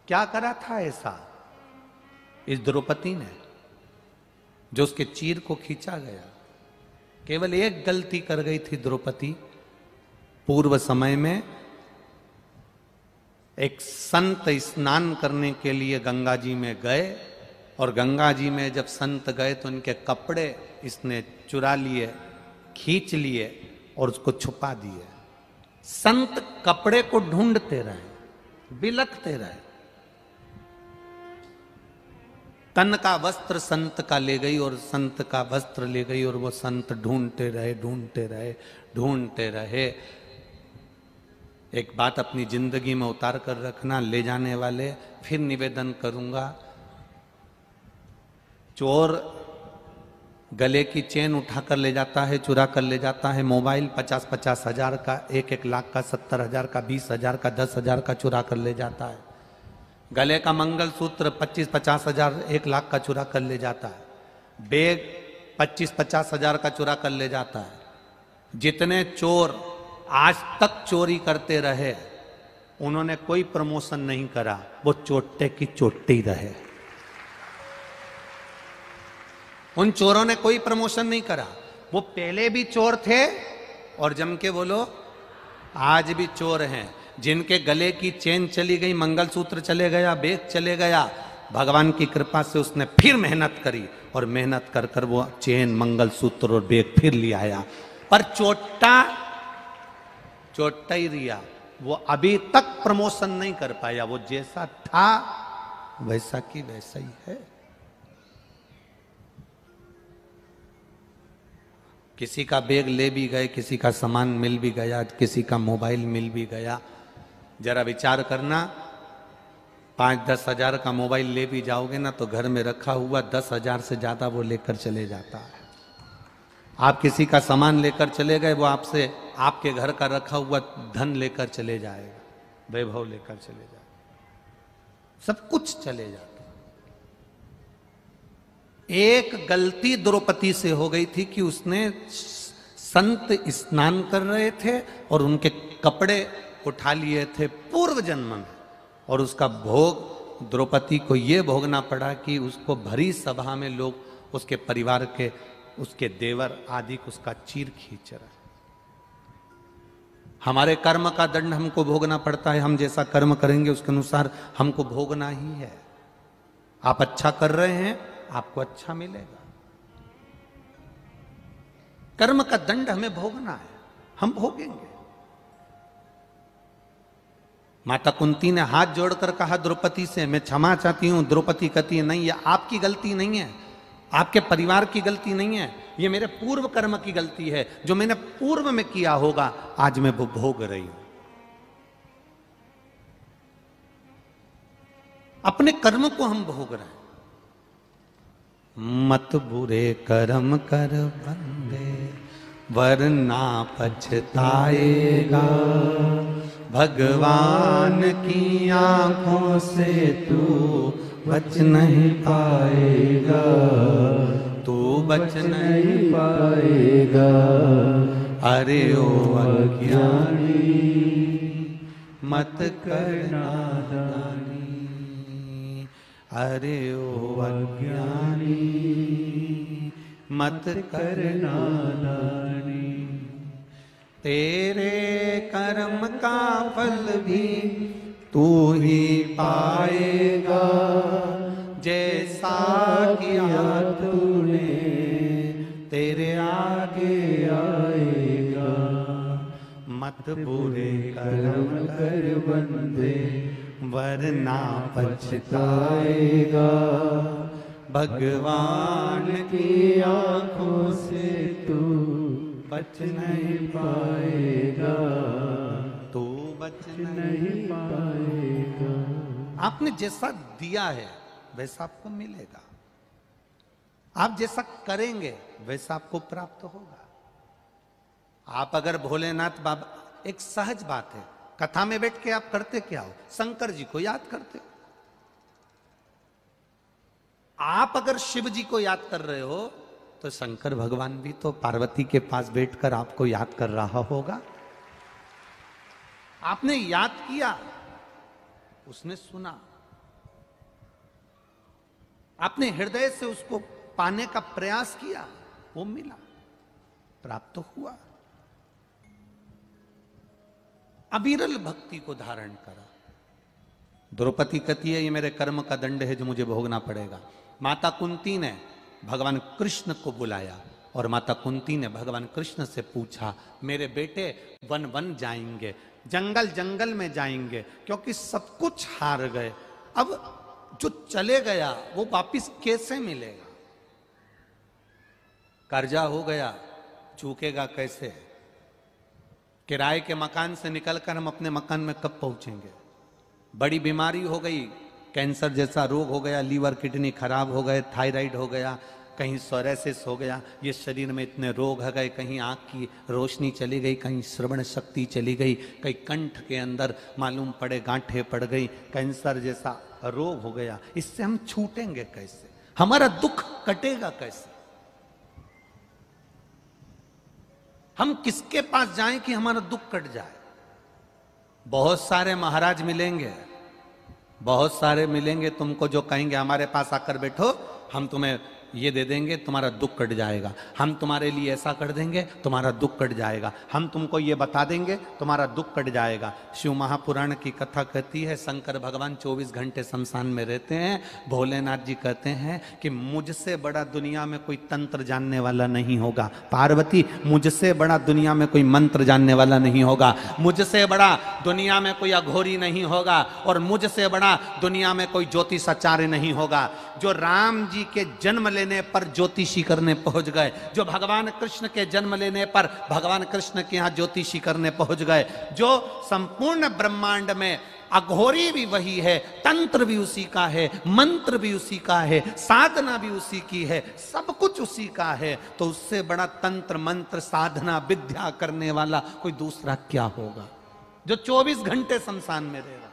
क्या करा था ऐसा इस द्रौपदी ने जो उसके चीर को खींचा गया? केवल एक गलती कर गई थी द्रौपदी। पूर्व समय में एक संत स्नान करने के लिए गंगा जी में गए, और गंगा जी में जब संत गए तो उनके कपड़े इसने चुरा लिए, खींच लिए और उसको छुपा दिए। संत कपड़े को ढूंढते रहे, बिलखते रहे। तन का वस्त्र संत का ले गई और संत का वस्त्र ले गई, और वो संत ढूंढते रहे, ढूंढते रहे, ढूंढते रहे। एक बात अपनी जिंदगी में उतार कर रखना, ले जाने वाले, फिर निवेदन करूंगा, चोर गले की चेन उठाकर ले जाता है, चुरा कर ले जाता है। मोबाइल 50-50 हजार का, 1-1 लाख का, 70 हजार का, 20 हजार का, 10 हजार का चुरा कर ले जाता है। गले का मंगलसूत्र 25-50 हजार, 1 लाख का चुरा कर ले जाता है। बैग 25-50 हजार का चुरा कर ले जाता है। जितने चोर आज तक चोरी करते रहे, उन्होंने कोई प्रमोशन नहीं करा, वो चोटे की चोटी रहे। उन चोरों ने कोई प्रमोशन नहीं करा। वो पहले भी चोर थे और जम के बोलो आज भी चोर हैं। जिनके गले की चेन चली गई, मंगलसूत्र चले गया, बैग चले गया, भगवान की कृपा से उसने फिर मेहनत करी और मेहनत कर कर वो चेन, मंगलसूत्र और बैग फिर ले आया। पर चोटा ही रिया, वो अभी तक प्रमोशन नहीं कर पाया। वो जैसा था वैसा की वैसा ही है। किसी का बैग ले भी गए, किसी का सामान मिल भी गया, किसी का मोबाइल मिल भी गया। जरा विचार करना, 5-10 हजार का मोबाइल ले भी जाओगे ना, तो घर में रखा हुआ 10 हजार से ज्यादा वो लेकर चले जाता है। आप किसी का सामान लेकर चले गए, वो आपसे आपके घर का रखा हुआ धन लेकर चले जाएगा, वैभव लेकर चले जाएगा, सब कुछ चले जाता। एक गलती द्रौपदी से हो गई थी कि उसने, संत स्नान कर रहे थे और उनके कपड़े उठा लिए थे पूर्व जन्म में, और उसका भोग द्रौपदी को यह भोगना पड़ा कि उसको भरी सभा में लोग, उसके परिवार के, उसके देवर आदि उसका चीर खींच रहे। हमारे कर्म का दंड हमको भोगना पड़ता है। हम जैसा कर्म करेंगे उसके अनुसार हमको भोगना ही है। आप अच्छा कर रहे हैं, आपको अच्छा मिलेगा। कर्म का दंड हमें भोगना है, हम भोगेंगे। माता कुंती ने हाथ जोड़कर कहा द्रौपदी से, मैं क्षमा चाहती हूं। द्रौपदी कहती है, नहीं, ये आपकी गलती नहीं है, आपके परिवार की गलती नहीं है, ये मेरे पूर्व कर्म की गलती है। जो मैंने पूर्व में किया होगा आज मैं वो भोग रही हूं। अपने कर्म को हम भोग रहे हैं। मत बुरे कर्म कर बंदे, वरना पछताएगा। भगवान की आंखों से तू बच नहीं पाएगा, तू बच नहीं पाएगा। अरे ओ अज्ञानी, मत कर नादानी। अरे ओ अज्ञानी, मत कर नादानी। तेरे कर्म का फल भी तू ही पाएगा, जैसा किया तूने तेरे आगे आएगा। मत बुरे कर्म कर बंदे, वरना पछताएगा। भगवान की आंखों से तू बच नहीं पाएगा, तू बच नहीं पाएगा। आपने जैसा दिया है वैसा आपको मिलेगा। आप जैसा करेंगे वैसा आपको प्राप्त होगा। आप अगर भोलेनाथ बाबा, एक सहज बात है, कथा में बैठ के आप करते क्या हो? शंकर जी को याद करते हो। आप अगर शिव जी को याद कर रहे हो तो शंकर भगवान भी तो पार्वती के पास बैठकर आपको याद कर रहा होगा। आपने याद किया, उसने सुना, आपने हृदय से उसको पाने का प्रयास किया, वो मिला, प्राप्त तो हुआ। अविरल भक्ति को धारण करा। द्रौपदी कहती है ये मेरे कर्म का दंड है जो मुझे भोगना पड़ेगा। माता कुंती ने भगवान कृष्ण को बुलाया और माता कुंती ने भगवान कृष्ण से पूछा, मेरे बेटे वन वन जाएंगे, जंगल जंगल में जाएंगे, क्योंकि सब कुछ हार गए, अब जो चले गया वो वापिस कैसे मिलेगा? कर्जा हो गया, चूकेगा कैसे? किराए के मकान से निकलकर हम अपने मकान में कब पहुंचेंगे? बड़ी बीमारी हो गई, कैंसर जैसा रोग हो गया, लीवर किडनी खराब हो गए, थायराइड हो गया, कहीं सोरेसिस हो गया, ये शरीर में इतने रोग हो गए, कहीं आंख की रोशनी चली गई, कहीं श्रवण शक्ति चली गई, कहीं कंठ के अंदर मालूम पड़े गांठें पड़ गई, कैंसर जैसा रोग हो गया। इससे हम छूटेंगे कैसे? हमारा दुख कटेगा कैसे? हम किसके पास जाएं कि हमारा दुख कट जाए? बहुत सारे महाराज मिलेंगे, बहुत सारे मिलेंगे तुमको जो कहेंगे हमारे पास आकर बैठो, हम तुम्हें ये दे देंगे, तुम्हारा दुख कट जाएगा, हम तुम्हारे लिए ऐसा कर देंगे, तुम्हारा दुख कट जाएगा, हम तुमको ये बता देंगे, तुम्हारा दुख कट जाएगा। शिव महापुराण की कथा कहती है शंकर भगवान 24 घंटे शमशान में रहते हैं। भोलेनाथ जी कहते हैं कि मुझसे बड़ा दुनिया में कोई तंत्र जानने वाला नहीं होगा। पार्वती, मुझसे बड़ा दुनिया में कोई मंत्र जानने वाला नहीं होगा, मुझसे बड़ा दुनिया में कोई अघोरी नहीं होगा, और मुझसे बड़ा दुनिया में कोई ज्योतिषाचार्य नहीं होगा। जो राम जी के जन्म लेने पर ज्योतिषी करने पहुंच गए, जो भगवान कृष्ण के जन्म लेने पर भगवान कृष्ण के यहां ज्योतिषी करने पहुंच गए, जो संपूर्ण ब्रह्मांड में अघोरी भी वही है, तंत्र भी उसी का है, मंत्र भी उसी का है, साधना भी उसी की है, सब कुछ उसी का है, तो उससे बड़ा तंत्र मंत्र साधना विद्या करने वाला कोई दूसरा क्या होगा जो 24 घंटे शमशान में रह रहा?